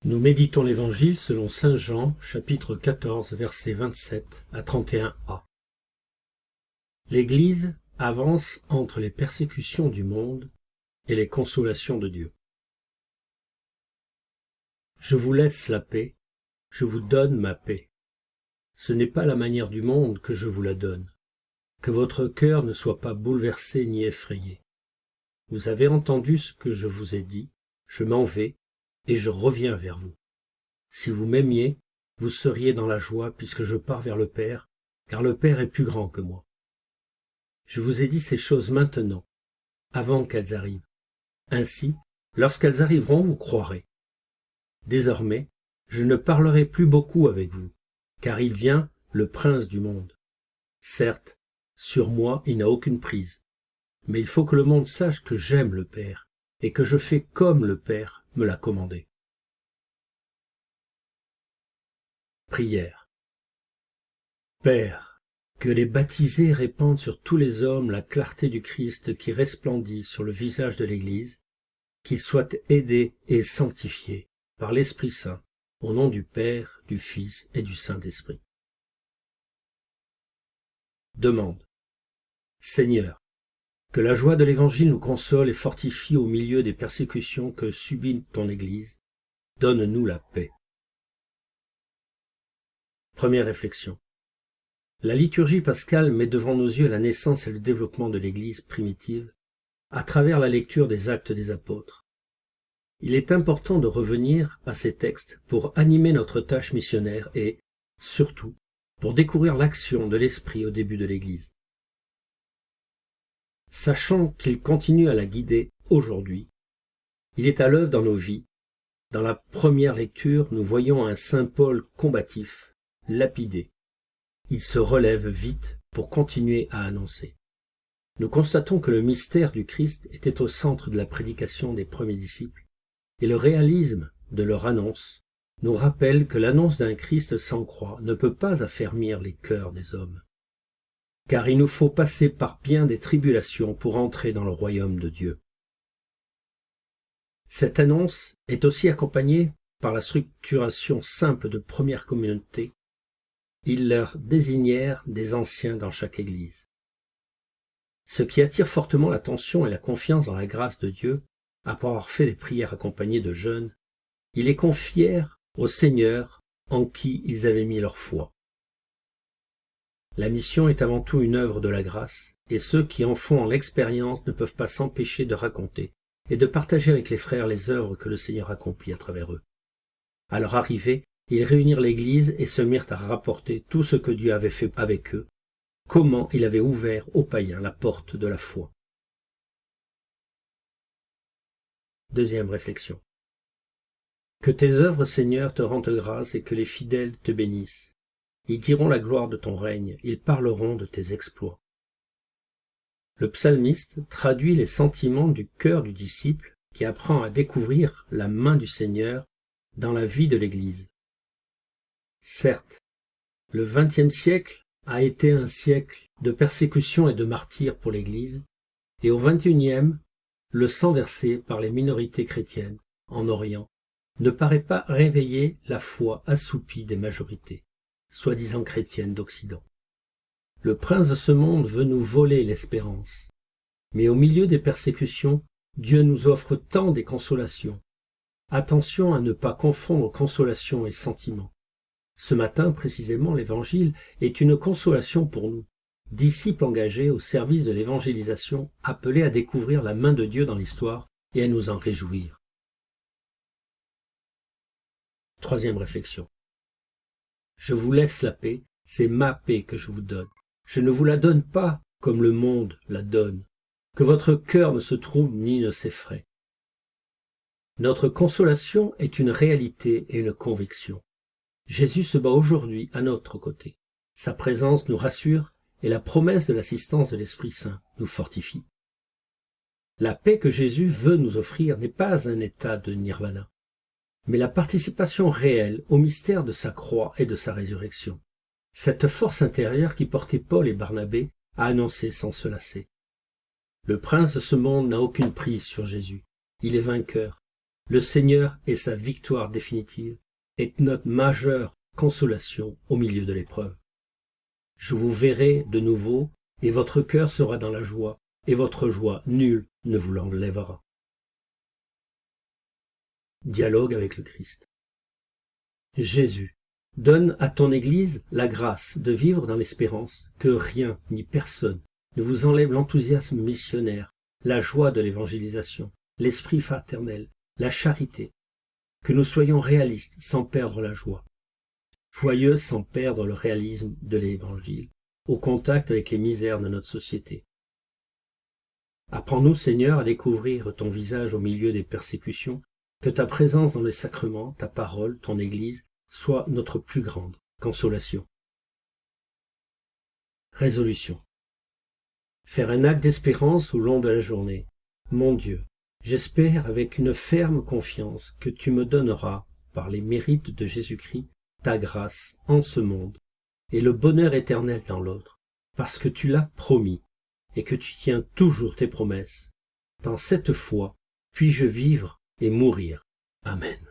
Nous méditons l'Évangile selon saint Jean, chapitre 14, versets 27 à 31a. L'Église avance entre les persécutions du monde et les consolations de Dieu. Je vous laisse la paix, je vous donne ma paix. Ce n'est pas la manière du monde que je vous la donne. Que votre cœur ne soit pas bouleversé ni effrayé. Vous avez entendu ce que je vous ai dit, je m'en vais et je reviens vers vous. Si vous m'aimiez, vous seriez dans la joie puisque je pars vers le Père, car le Père est plus grand que moi. Je vous ai dit ces choses maintenant, avant qu'elles arrivent. Ainsi, lorsqu'elles arriveront, vous croirez. Désormais, je ne parlerai plus beaucoup avec vous, car il vient le prince du monde. Certes, sur moi il n'a aucune prise, mais il faut que le monde sache que j'aime le Père, et que je fais comme le Père me l'a commandé. Prière. Père, que les baptisés répandent sur tous les hommes la clarté du Christ qui resplendit sur le visage de l'Église, qu'ils soient aidés et sanctifiés par l'Esprit Saint, au nom du Père, du Fils et du Saint-Esprit. Demande. Seigneur, que la joie de l'Évangile nous console et fortifie au milieu des persécutions que subit ton Église. Donne-nous la paix. Première réflexion. La liturgie pascale met devant nos yeux la naissance et le développement de l'Église primitive à travers la lecture des Actes des Apôtres. Il est important de revenir à ces textes pour animer notre tâche missionnaire et, surtout, pour découvrir l'action de l'Esprit au début de l'Église. Sachant qu'il continue à la guider aujourd'hui, il est à l'œuvre dans nos vies. Dans la première lecture, nous voyons un saint Paul combatif, lapidé. Il se relève vite pour continuer à annoncer. Nous constatons que le mystère du Christ était au centre de la prédication des premiers disciples, et le réalisme de leur annonce nous rappelle que l'annonce d'un Christ sans croix ne peut pas affermir les cœurs des hommes, car il nous faut passer par bien des tribulations pour entrer dans le royaume de Dieu. Cette annonce est aussi accompagnée par la structuration simple de première communauté. Ils leur désignèrent des anciens dans chaque église. Ce qui attire fortement l'attention et la confiance dans la grâce de Dieu, après avoir fait les prières accompagnées de jeûnes, ils les confièrent au Seigneur en qui ils avaient mis leur foi. La mission est avant tout une œuvre de la grâce, et ceux qui en font l'expérience ne peuvent pas s'empêcher de raconter et de partager avec les frères les œuvres que le Seigneur accomplit à travers eux. À leur arrivée, ils réunirent l'Église et se mirent à rapporter tout ce que Dieu avait fait avec eux, comment il avait ouvert aux païens la porte de la foi. Deuxième réflexion. Que tes œuvres, Seigneur, te rendent grâce et que les fidèles te bénissent. Ils diront la gloire de ton règne, ils parleront de tes exploits. Le psalmiste traduit les sentiments du cœur du disciple qui apprend à découvrir la main du Seigneur dans la vie de l'Église. Certes, le XXe siècle a été un siècle de persécution et de martyrs pour l'Église, et au XXIe, le sang versé par les minorités chrétiennes en Orient ne paraît pas réveiller la foi assoupie des majorités, soi-disant chrétiennes d'Occident. Le prince de ce monde veut nous voler l'espérance, mais au milieu des persécutions, Dieu nous offre tant des consolations. Attention à ne pas confondre consolation et sentiment. Ce matin, précisément, l'Évangile est une consolation pour nous, disciples engagés au service de l'évangélisation, appelés à découvrir la main de Dieu dans l'histoire et à nous en réjouir. Troisième réflexion. Je vous laisse la paix, c'est ma paix que je vous donne. Je ne vous la donne pas comme le monde la donne. Que votre cœur ne se trouble ni ne s'effraie. Notre consolation est une réalité et une conviction. Jésus se bat aujourd'hui à notre côté. Sa présence nous rassure et la promesse de l'assistance de l'Esprit Saint nous fortifie. La paix que Jésus veut nous offrir n'est pas un état de nirvana, mais la participation réelle au mystère de sa croix et de sa résurrection. Cette force intérieure qui portait Paul et Barnabé à annoncer sans se lasser. Le prince de ce monde n'a aucune prise sur Jésus. Il est vainqueur. Le Seigneur est sa victoire définitive, est notre majeure consolation au milieu de l'épreuve. Je vous verrai de nouveau, et votre cœur sera dans la joie, et votre joie, nul ne vous l'enlèvera. Dialogue avec le Christ. Jésus, donne à ton Église la grâce de vivre dans l'espérance, que rien ni personne ne vous enlève l'enthousiasme missionnaire, la joie de l'évangélisation, l'esprit fraternel, la charité, que nous soyons réalistes sans perdre la joie, joyeux sans perdre le réalisme de l'Évangile, au contact avec les misères de notre société. Apprends-nous, Seigneur, à découvrir ton visage au milieu des persécutions, que ta présence dans les sacrements, ta parole, ton Église, soit notre plus grande consolation. Résolution. Faire un acte d'espérance au long de la journée. Mon Dieu, j'espère avec une ferme confiance que tu me donneras, par les mérites de Jésus-Christ, ta grâce en ce monde et le bonheur éternel dans l'autre, parce que tu l'as promis et que tu tiens toujours tes promesses. Dans cette foi, puis-je vivre et mourir. Amen.